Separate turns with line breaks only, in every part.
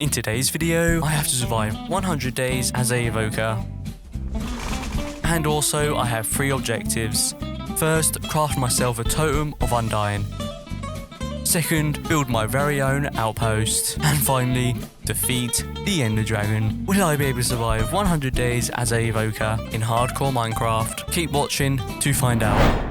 In today's video, I have to survive 100 days as a Evoker. And also, I have 3 objectives. First, craft myself a totem of undying. Second, build my very own outpost. And finally, defeat the Ender Dragon. Will I be able to survive 100 days as a Evoker in hardcore Minecraft? Keep watching to find out.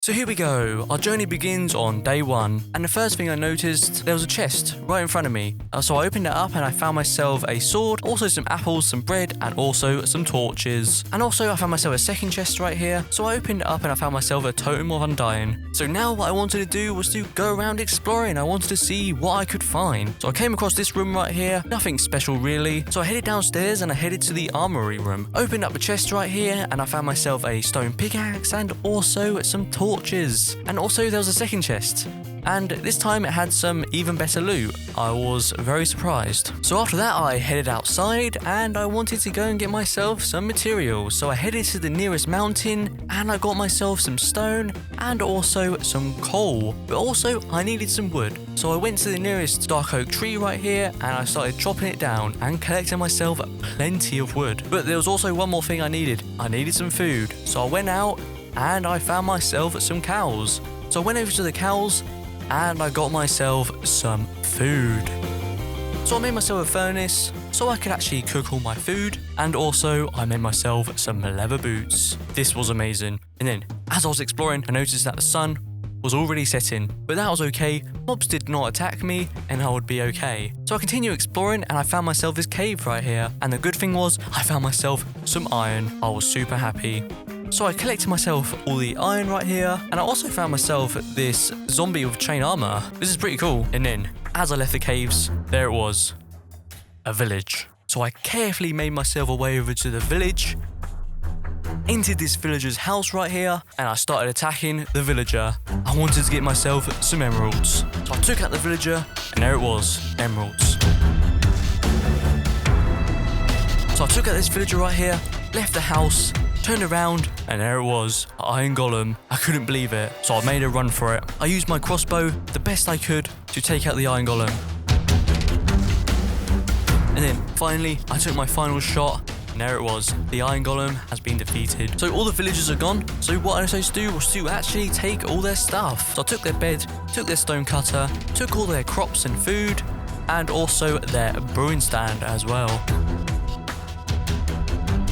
So here we go, our journey begins on day 1, and the first thing I noticed, there was a chest right in front of me. So I opened it up and I found myself a sword, also some apples, some bread, and also some torches. And also I found myself a second chest right here, so I opened it up and I found myself a totem of undying. So now what I wanted to do was to go around exploring. I wanted to see what I could find. So I came across this room right here, nothing special really. So I headed downstairs and I headed to the armory room. Opened up a chest right here and I found myself a stone pickaxe and also some torches. And also there was a second chest, and this time it had some even better loot. I was very surprised. So after that I headed outside and I wanted to go and get myself some materials. So I headed to the nearest mountain and I got myself some stone and also some coal, but also I needed some wood. So I went to the nearest dark oak tree right here and I started chopping it down and collecting myself plenty of wood. But there was also one more thing I needed. I needed some food. So I went out and I found myself some cows. So I went over to the cows and I got myself some food. So I made myself a furnace so I could actually cook all my food, and also I made myself some leather boots. This was amazing. And then as I was exploring, I noticed that the sun was already setting, but that was okay. Mobs did not attack me and I would be okay. So I continued exploring and I found myself this cave right here, and the good thing was I found myself some iron. I was super happy. So I collected myself all the iron right here, and I also found myself this zombie with chain armor. This is pretty cool. And then, as I left the caves, there it was. A village. So I carefully made myself a way over to the village, entered this villager's house right here, and I started attacking the villager. I wanted to get myself some emeralds. So I took out the villager, and there it was, emeralds. So I took out this villager right here, left the house, turned around, and there it was, an iron golem. I couldn't believe it, so I made a run for it. I used my crossbow the best I could to take out the iron golem. And then, finally, I took my final shot, and there it was, the iron golem has been defeated. So all the villagers are gone, so what I decided to do was to actually take all their stuff. So I took their bed, took their stone cutter, took all their crops and food, and also their brewing stand as well.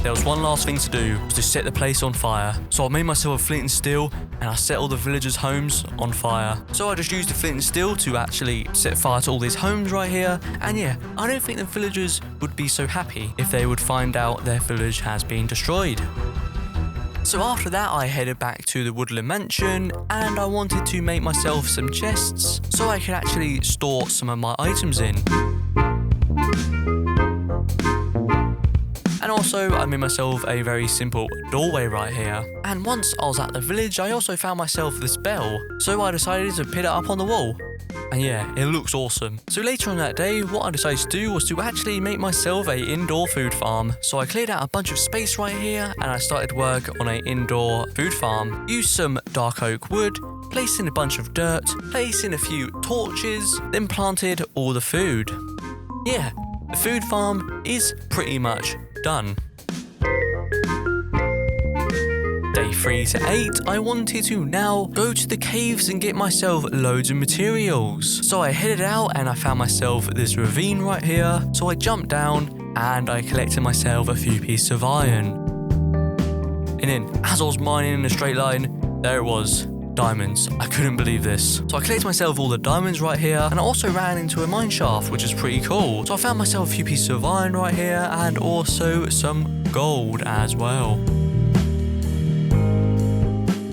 There was one last thing to do, was to set the place on fire. So I made myself a flint and steel and I set all the villagers' homes on fire. So I just used the flint and steel to actually set fire to all these homes right here. And yeah, I don't think the villagers would be so happy if they would find out their village has been destroyed. So after that I headed back to the woodland mansion and I wanted to make myself some chests so I could actually store some of my items in. And also, I made myself a very simple doorway right here. And once I was at the village, I also found myself this bell. So I decided to put it up on the wall. And yeah, it looks awesome. So later on that day, what I decided to do was to actually make myself an indoor food farm. So I cleared out a bunch of space right here and I started work on an indoor food farm. Used some dark oak wood, placed in a bunch of dirt, placed in a few torches, then planted all the food. Yeah, the food farm is pretty much done. Day 3 to 8, I wanted to now go to the caves and get myself loads of materials. So I headed out and I found myself this ravine right here. So I jumped down and I collected myself a few pieces of iron. And then as I was mining in a straight line, there it was. Diamonds. I couldn't believe this. So I collected myself all the diamonds right here, and I also ran into a mine shaft, which is pretty cool. So I found myself a few pieces of iron right here, and also some gold as well.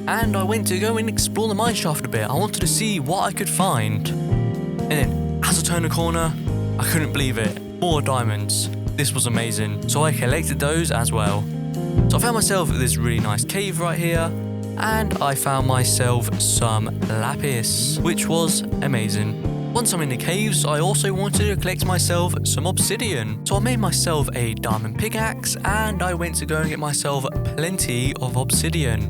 And I went to go and explore the mine shaft a bit. I wanted to see what I could find. And then, as I turned the corner, I couldn't believe it. More diamonds. This was amazing. So I collected those as well. So I found myself this really nice cave right here, and I found myself some lapis, which was amazing. Once I'm in the caves, I also wanted to collect myself some obsidian. So I made myself a diamond pickaxe and I went to go and get myself plenty of obsidian.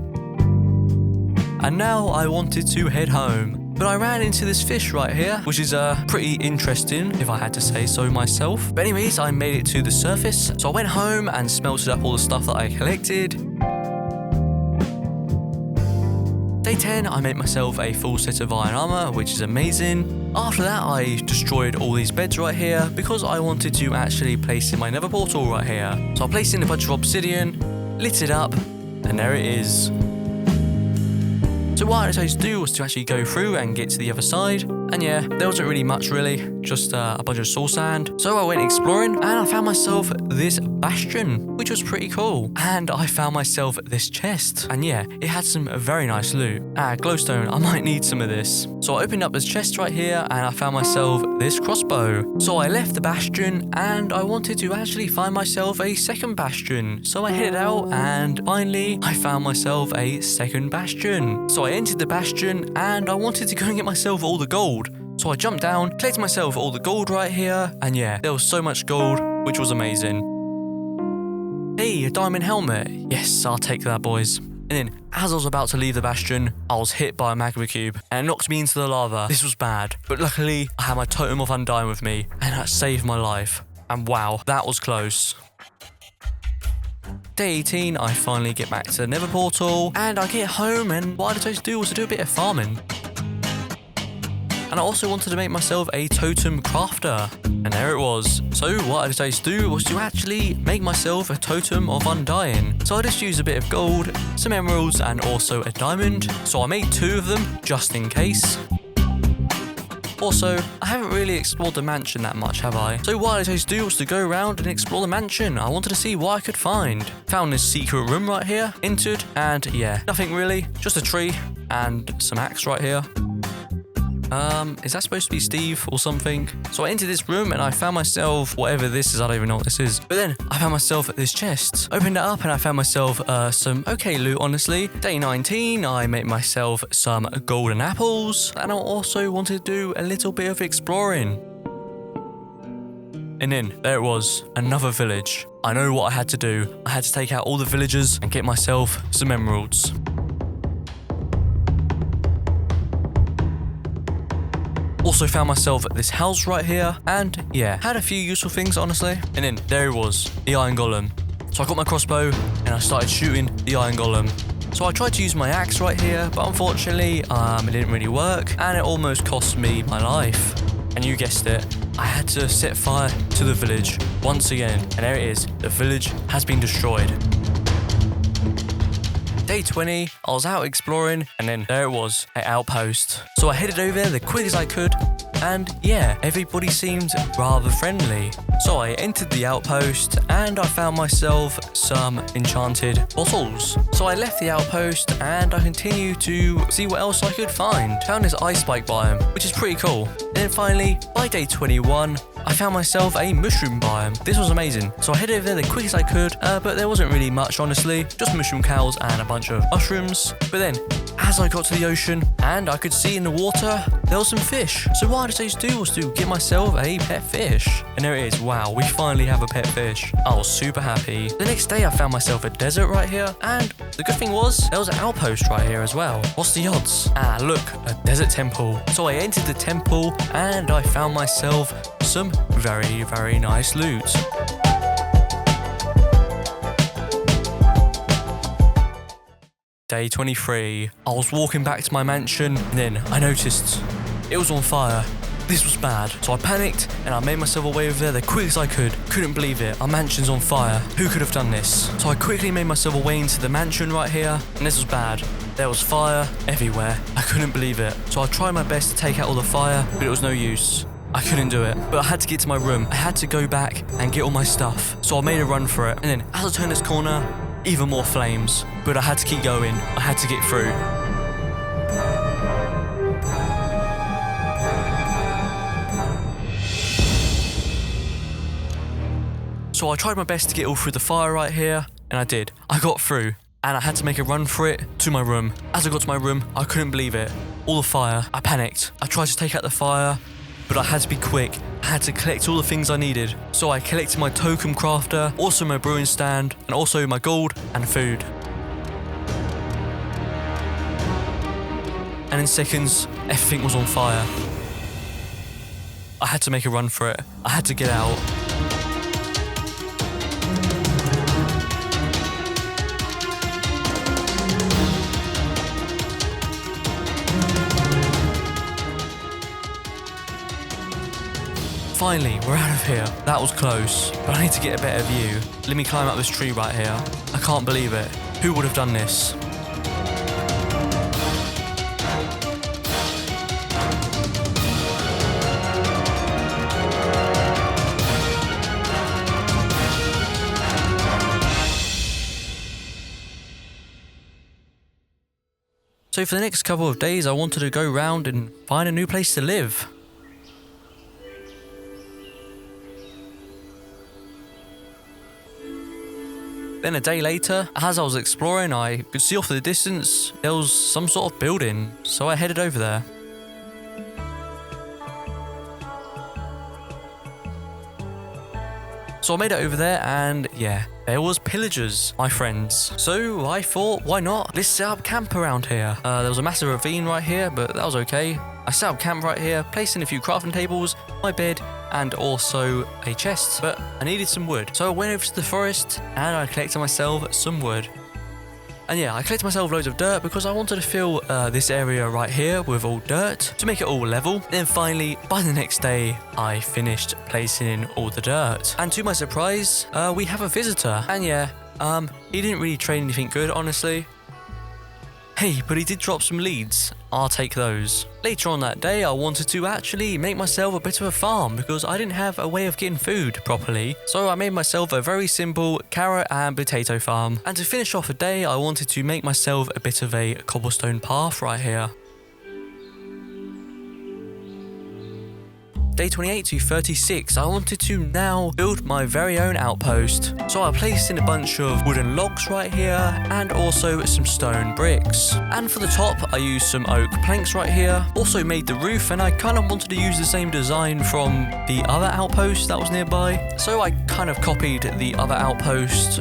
And now I wanted to head home. But I ran into this fish right here, which is pretty interesting, if I had to say so myself. But anyways, I made it to the surface. So I went home and smelted up all the stuff that I collected. Day 10, I made myself a full set of iron armor, which is amazing. After that, I destroyed all these beds right here because I wanted to actually place in my nether portal right here. So I placed in a bunch of obsidian, lit it up, and there it is. So what I decided to do was to actually go through and get to the other side. And yeah, there wasn't really much really, just a bunch of soul sand. So I went exploring and I found myself this bastion, which was pretty cool. And I found myself this chest. And yeah, it had some very nice loot. Glowstone, I might need some of this. So I opened up this chest right here and I found myself this crossbow. So I left the bastion and I wanted to actually find myself a second bastion. So I headed out and finally I found myself a second bastion. So I entered the bastion and I wanted to go and get myself all the gold. So I jumped down, collected myself all the gold right here, and yeah, there was so much gold, which was amazing. Hey, a diamond helmet. Yes, I'll take that, boys. And then, as I was about to leave the bastion, I was hit by a magma cube, and it knocked me into the lava. This was bad, but luckily, I had my totem of undying with me, and that saved my life. And wow, that was close. Day 18, I finally get back to the nether portal, and I get home, and what I decided to do was to do a bit of farming. And I also wanted to make myself a totem crafter. And there it was. So what I decided to do was to actually make myself a totem of undying. So I just used a bit of gold, some emeralds, and also a diamond. So I made 2 of them, just in case. Also, I haven't really explored the mansion that much, have I? So what I decided to do was to go around and explore the mansion. I wanted to see what I could find. Found this secret room right here, entered, and yeah, nothing really. Just a tree and some axe right here. Is that supposed to be Steve or something? So I entered this room and I found myself, whatever this is, I don't even know what this is. But then I found myself at this chest. Opened it up and I found myself some okay loot, honestly. Day 19, I made myself some golden apples. And I also wanted to do a little bit of exploring. And then there it was, another village. I know what I had to do. I had to take out all the villagers and get myself some emeralds. Also found myself at this house right here, and yeah, had a few useful things, honestly. And then there it was, the iron golem. So I got my crossbow and I started shooting the iron golem. So I tried to use my axe right here, but unfortunately, it didn't really work, and it almost cost me my life. And you guessed it, I had to set fire to the village once again. And there it is, the village has been destroyed. Day 20, I was out exploring, and then there it was, an outpost. So I headed over there the quick as I could, and yeah, everybody seemed rather friendly. So I entered the outpost, and I found myself some enchanted bottles. So I left the outpost, and I continued to see what else I could find. Found this ice spike biome, which is pretty cool. And then finally, by day 21, I found myself a mushroom biome. This was amazing. So I headed over there the quick as I could, but there wasn't really much, honestly. Just mushroom cows and a bunch of mushrooms. But then, as I got to the ocean, and I could see in the water, there was some fish. So what I decided to do was to get myself a pet fish. And there it is. Wow, we finally have a pet fish. I was super happy. The next day, I found myself a desert right here. And the good thing was, there was an outpost right here as well. What's the odds? Look, a desert temple. So I entered the temple, and I found myself some very, very nice loot. Day 23. I was walking back to my mansion, and then I noticed it was on fire. This was bad. So I panicked, and I made myself a way over there the quick as I could. Couldn't believe it. Our mansion's on fire. Who could have done this? So I quickly made myself a way into the mansion right here, and this was bad. There was fire everywhere. I couldn't believe it. So I tried my best to take out all the fire, but it was no use. I couldn't do it, but I had to get to my room. I had to go back and get all my stuff. So I made a run for it. And then as I turned this corner, even more flames. But I had to keep going. I had to get through. So I tried my best to get all through the fire right here, and I did. I got through, and I had to make a run for it to my room. As I got to my room, I couldn't believe it. All the fire. I panicked. I tried to take out the fire, but I had to be quick. I had to collect all the things I needed. So I collected my token crafter, also my brewing stand, and also my gold and food. And in seconds, everything was on fire. I had to make a run for it. I had to get out. Finally, we're out of here. That was close, but I need to get a better view. Let me climb up this tree right here. I can't believe it. Who would have done this? So for the next couple of days, I wanted to go round and find a new place to live. Then a day later, as I was exploring, I could see off in the distance there was some sort of building, so I headed over there. So I made it over there and yeah, there was pillagers, my friends. So I thought, why not? Let's set up camp around here. There was a massive ravine right here, but that was okay. I set up camp right here, placed in a few crafting tables, my bed, and also a chest, but I needed some wood. So I went over to the forest and I collected myself some wood. And yeah, I collected myself loads of dirt because I wanted to fill this area right here with all dirt to make it all level. Then finally, by the next day, I finished placing in all the dirt. And to my surprise, we have a visitor. And yeah, he didn't really trade anything good, honestly. Hey, but he did drop some leads. I'll take those. Later on that day, I wanted to actually make myself a bit of a farm because I didn't have a way of getting food properly. So I made myself a very simple carrot and potato farm. And to finish off the day, I wanted to make myself a bit of a cobblestone path right here. Day 28 to 36, I wanted to now build my very own outpost. So I placed in a bunch of wooden logs right here and also some stone bricks. And for the top, I used some oak planks right here. Also made the roof, and I kind of wanted to use the same design from the other outpost that was nearby. So I kind of copied the other outpost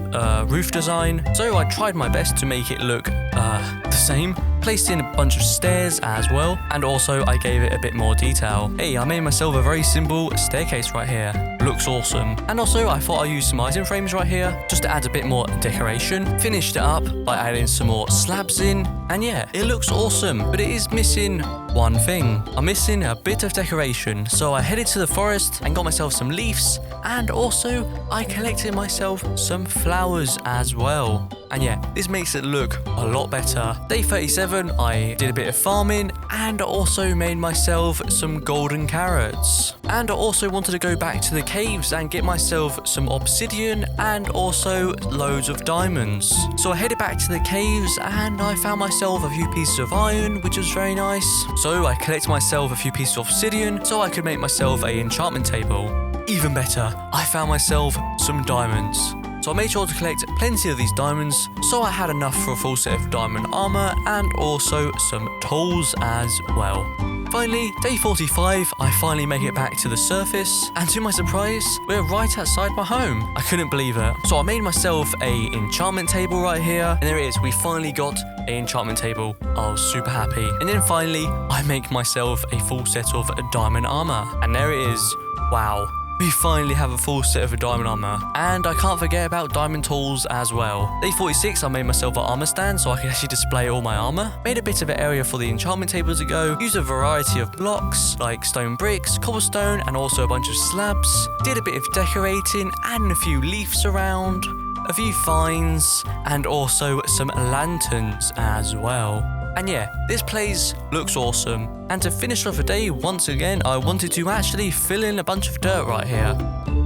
roof design. So I tried my best to make it look the same. Placed in a bunch of stairs as well, and also I gave it a bit more detail. Hey, I made myself a very simple staircase right here. Looks awesome. And also I thought I'd use some item frames right here just to add a bit more decoration. Finished it up by adding some more slabs in, and yeah, it looks awesome, but it is missing one thing. I'm missing a bit of decoration, so I headed to the forest and got myself some leaves, and also I collected myself some flowers as well. And yeah, this makes it look a lot better. Day 37, I did a bit of farming and also made myself some golden carrots. And I also wanted to go back to the caves and get myself some obsidian and also loads of diamonds. So I headed back to the caves and I found myself a few pieces of iron, which was very nice. So I collected myself a few pieces of obsidian so I could make myself an enchantment table. Even better, I found myself some diamonds. So I made sure to collect plenty of these diamonds, so I had enough for a full set of diamond armor and also some tools as well. Finally, day 45, I finally make it back to the surface, and to my surprise, we're right outside my home. I couldn't believe it. So I made myself an enchantment table right here, and there it is, we finally got an enchantment table. I was super happy. And then finally, I make myself a full set of diamond armor, and there it is. Wow. We finally have a full set of diamond armor. And I can't forget about diamond tools as well. Day 46, I made myself an armor stand so I could actually display all my armor. Made a bit of an area for the enchantment table to go. Used a variety of blocks like stone bricks, cobblestone, and also a bunch of slabs. Did a bit of decorating, adding a few leaves around, a few vines, and also some lanterns as well. And yeah, this place looks awesome. And to finish off the day, once again, I wanted to actually fill in a bunch of dirt right here.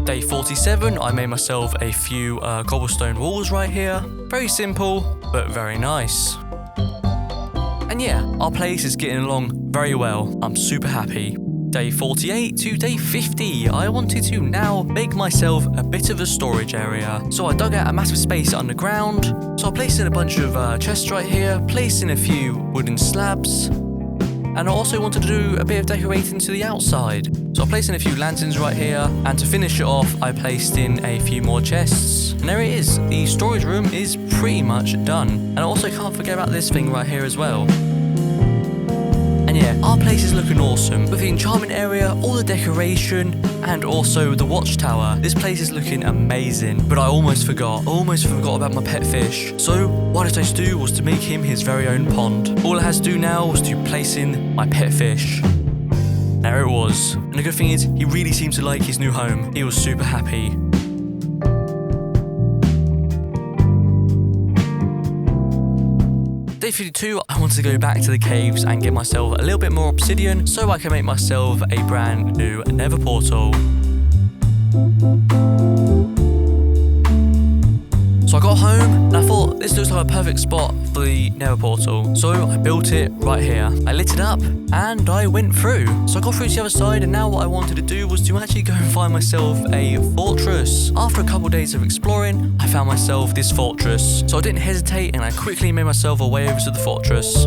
Day 47, I made myself a few cobblestone walls right here. Very simple, but very nice. And yeah, our place is getting along very well. I'm super happy. Day 48 to day 50, I wanted to now make myself a bit of a storage area. So I dug out a massive space underground. So I placed in a bunch of chests right here, placed in a few wooden slabs. And I also wanted to do a bit of decorating to the outside. So I placed in a few lanterns right here. And to finish it off, I placed in a few more chests. And there it is. The storage room is pretty much done. And I also can't forget about this thing right here as well. And And yeah, our place is looking awesome. With the enchantment area, all the decoration, and also the watchtower. This place is looking amazing. But I almost forgot about my pet fish. So what I decided to do was to make him his very own pond. All I had to do now was to place in my pet fish. There it was. And the good thing is, he really seemed to like his new home. He was super happy. Day 52, I wanted to go back to the caves and get myself a little bit more obsidian so I can make myself a brand new nether portal. So I got home and I thought this looks like a perfect spot for the nether portal. So I built it right here. I lit it up and I went through. So I got through to the other side, and now what I wanted to do was to actually go and find myself a fortress. After a couple of days of exploring, I found myself this fortress. So I didn't hesitate and I quickly made myself a way over to the fortress.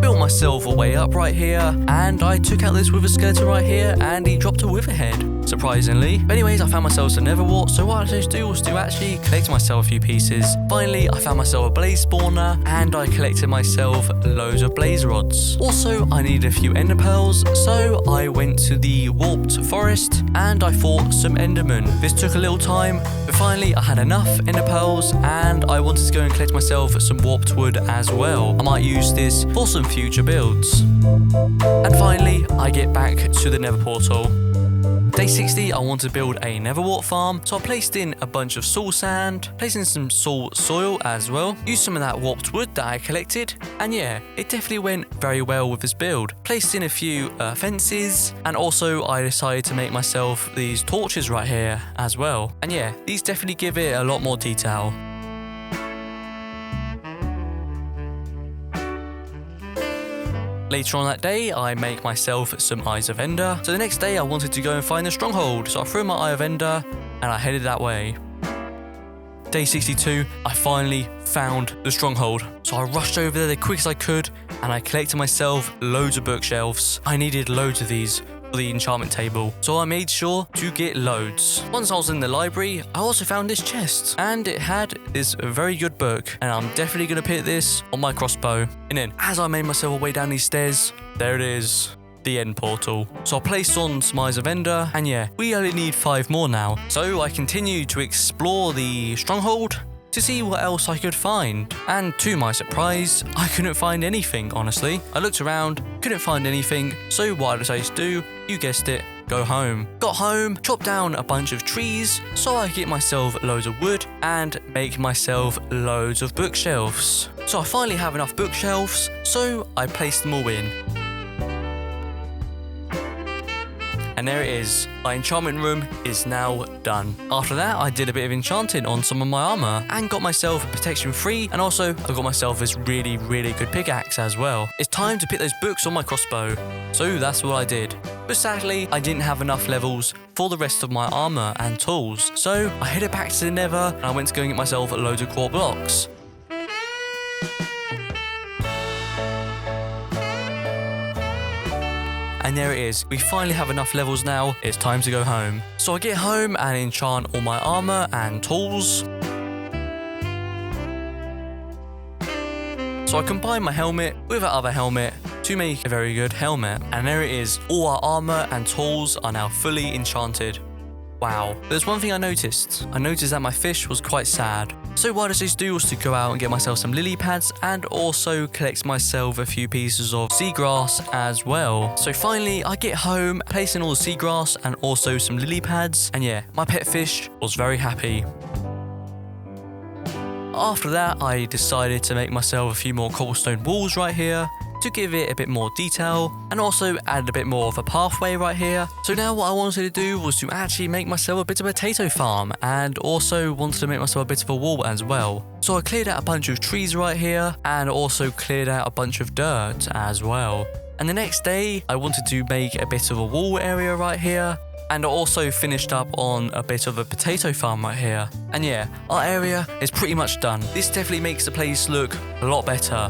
Built myself a way up right here, and I took out this wither skeleton right here and he dropped a wither head. Surprisingly. But anyways, I found myself some nether wart, so what I decided to do was to actually collect myself a few pieces. Finally, I found myself a blaze spawner, and I collected myself loads of blaze rods. Also, I needed a few ender pearls, so I went to the warped forest, and I fought some endermen. This took a little time, but finally I had enough ender pearls, and I wanted to go and collect myself some warped wood as well. I might use this for some future builds. And finally, I get back to the nether portal. Day 60, I want to build a nether wart farm, so I placed in a bunch of soul sand, placed in some soul soil as well, used some of that warped wood that I collected, and yeah, it definitely went very well with this build. Placed in a few fences, and also I decided to make myself these torches right here as well. And yeah, these definitely give it a lot more detail. Later on that day, I make myself some Eyes of Ender. So the next day, I wanted to go and find the stronghold. So I threw my Eye of Ender and I headed that way. Day 62, I finally found the stronghold. So I rushed over there the quick as I could and I collected myself loads of bookshelves. I needed loads of these for the enchantment table, so I made sure to get loads. Once I was in the library, I also found this chest, and it had this very good book, and I'm definitely going to put this on my crossbow. And then, as I made myself a way down these stairs, there it is, the end portal. So I placed on some Eyes of Ender, and yeah, we only need 5 more now. So I continued to explore the stronghold to see what else I could find. And to my surprise, I couldn't find anything, honestly. I looked around, couldn't find anything, so what I decided to do, you guessed it, go home. Got home, chopped down a bunch of trees so I could get myself loads of wood and make myself loads of bookshelves. So I finally have enough bookshelves, so I placed them all in. And there it is, my enchantment room is now done. After that, I did a bit of enchanting on some of my armor and got myself protection 3, and also I got myself this really good pickaxe as well. It's time to put those books on my crossbow, so that's what I did. But sadly, I didn't have enough levels for the rest of my armor and tools, so I headed back to the nether and I went to go and get myself loads of core blocks. And there it is, we finally have enough levels now, it's time to go home. So I get home and enchant all my armor and tools. So I combine my helmet with that other helmet to make a very good helmet. And there it is, all our armor and tools are now fully enchanted. Wow. There's one thing I noticed. I noticed that my fish was quite sad. So what I decided to do was to go out and get myself some lily pads and also collect myself a few pieces of seagrass as well. So finally I get home, place in all the seagrass and also some lily pads, and yeah, my pet fish was very happy. After that, I decided to make myself a few more cobblestone walls right here to give it a bit more detail and also add a bit more of a pathway right here. So now what I wanted to do was to actually make myself a bit of a potato farm and also wanted to make myself a bit of a wall as well. So I cleared out a bunch of trees right here and also cleared out a bunch of dirt as well. And the next day I wanted to make a bit of a wall area right here, and I also finished up on a bit of a potato farm right here. And yeah, our area is pretty much done. This definitely makes the place look a lot better.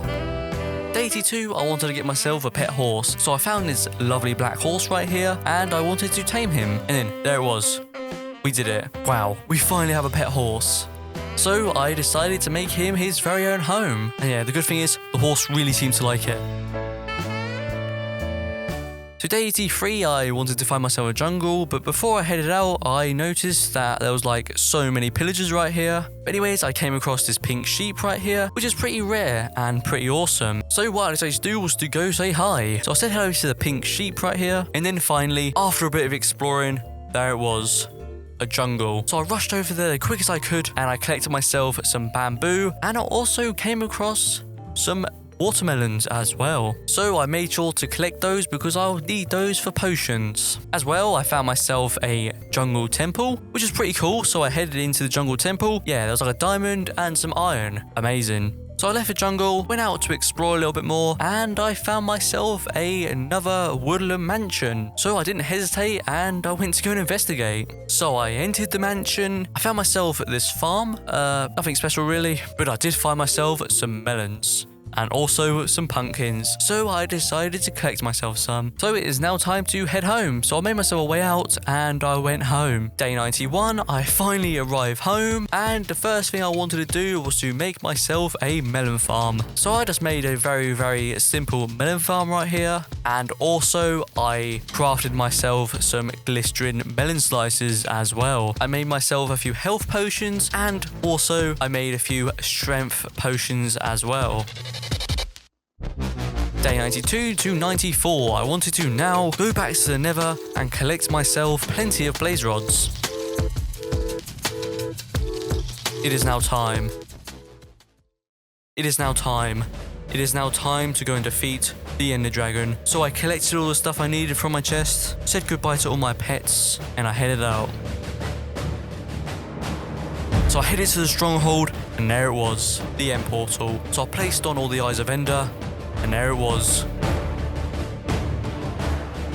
Day 82, I wanted to get myself a pet horse, so I found this lovely black horse right here and I wanted to tame him, and then there it was. We did it. Wow, we finally have a pet horse. So I decided to make him his very own home. And yeah, the good thing is the horse really seemed to like it. So day 83, I wanted to find myself a jungle, but before I headed out, I noticed that there was like so many pillagers right here. But anyways, I came across this pink sheep right here, which is pretty rare and pretty awesome. So what I decided to do was to go say hi. So I said hello to the pink sheep right here, and then finally, after a bit of exploring, there it was. A jungle. So I rushed over there the quickest I could, and I collected myself some bamboo, and I also came across some watermelons as well. So I made sure to collect those because I'll need those for potions. As well, I found myself a jungle temple, which is pretty cool. So I headed into the jungle temple. Yeah, there was like a diamond and some iron. Amazing. So I left the jungle, went out to explore a little bit more, and I found myself another woodland mansion. So I didn't hesitate and I went to go and investigate. So I entered the mansion. I found myself at this farm. Nothing special really, but I did find myself some melons. And also some pumpkins. So I decided to collect myself some. So it is now time to head home. So I made myself a way out and I went home. Day 91, I finally arrived home. And the first thing I wanted to do was to make myself a melon farm. So I just made a very, very simple melon farm right here. And also I crafted myself some glistering melon slices as well. I made myself a few health potions and also I made a few strength potions as well. Day 92 to 94, I wanted to now go back to the Nether and collect myself plenty of blaze rods. It is now time. It is now time. It is now time to go and defeat the Ender Dragon. So I collected all the stuff I needed from my chest, said goodbye to all my pets, and I headed out. So I headed to the stronghold, and there it was, the end portal. So I placed on all the Eyes of Ender, and there it was.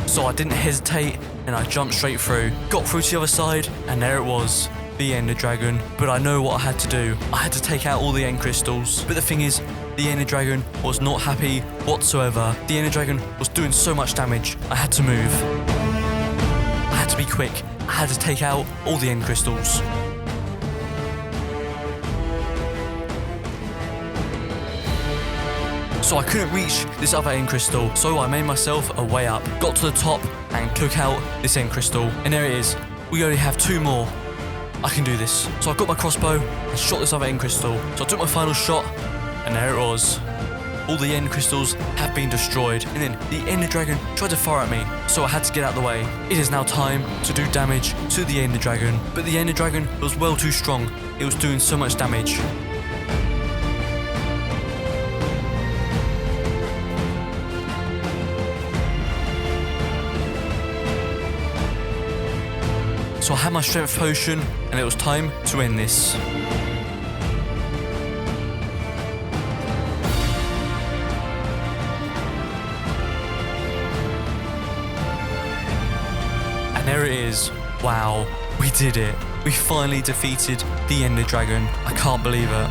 So I didn't hesitate, and I jumped straight through. Got through to the other side, and there it was, the Ender Dragon. But I know what I had to do. I had to take out all the end crystals. But the thing is, the Ender Dragon was not happy whatsoever. The Ender Dragon was doing so much damage, I had to move. I had to be quick. I had to take out all the end crystals. So I couldn't reach this other end crystal, so I made myself a way up, got to the top and took out this end crystal, and there it is. We only have 2 more. I can do this. So I got my crossbow and shot this other end crystal. So I took my final shot, and there it was. All the end crystals have been destroyed, and then the Ender Dragon tried to fire at me, so I had to get out of the way. It is now time to do damage to the Ender Dragon, but the Ender Dragon was well too strong. It was doing so much damage. So I had my strength potion, and it was time to end this. And there it is. Wow, we did it. We finally defeated the Ender Dragon. I can't believe it.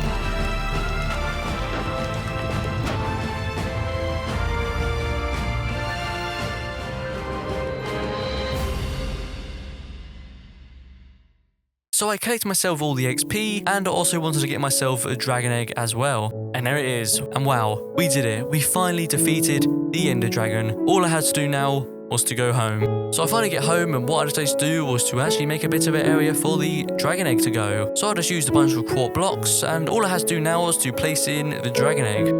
So I collected myself all the XP, and I also wanted to get myself a dragon egg as well. And there it is. And wow, we did it. We finally defeated the Ender Dragon. All I had to do now was to go home. So I finally get home, and what I decided to do was to actually make a bit of an area for the dragon egg to go. So I just used a bunch of quartz blocks, and all I had to do now was to place in the dragon egg.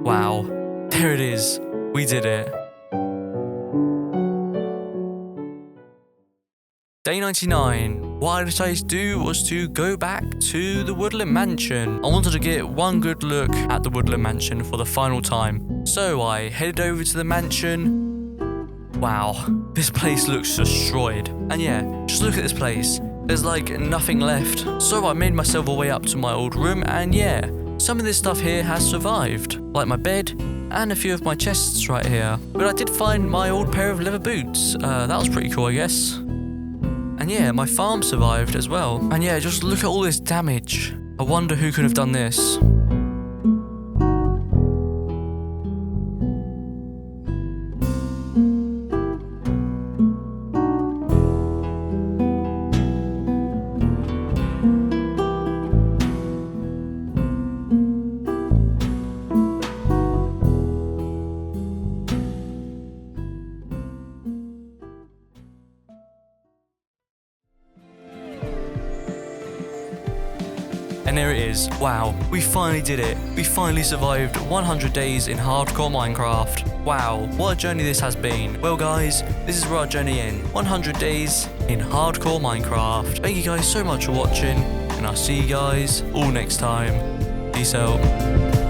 Wow, there it is. We did it. Day 99. What I decided to do was to go back to the Woodland Mansion. I wanted to get one good look at the Woodland Mansion for the final time. So I headed over to the mansion. Wow, this place looks destroyed. And yeah, just look at this place. There's like nothing left. So I made myself a way up to my old room, and yeah, some of this stuff here has survived. Like my bed and a few of my chests right here. But I did find my old pair of leather boots. That was pretty cool, I guess. And yeah, my farm survived as well. And yeah, just look at all this damage. I wonder who could have done this. And there it is. Wow, we finally did it. We finally survived 100 days in hardcore Minecraft. Wow, what a journey this has been. Well guys, this is where our journey ends. 100 days in hardcore Minecraft. Thank you guys so much for watching, and I'll see you guys all next time. Peace out.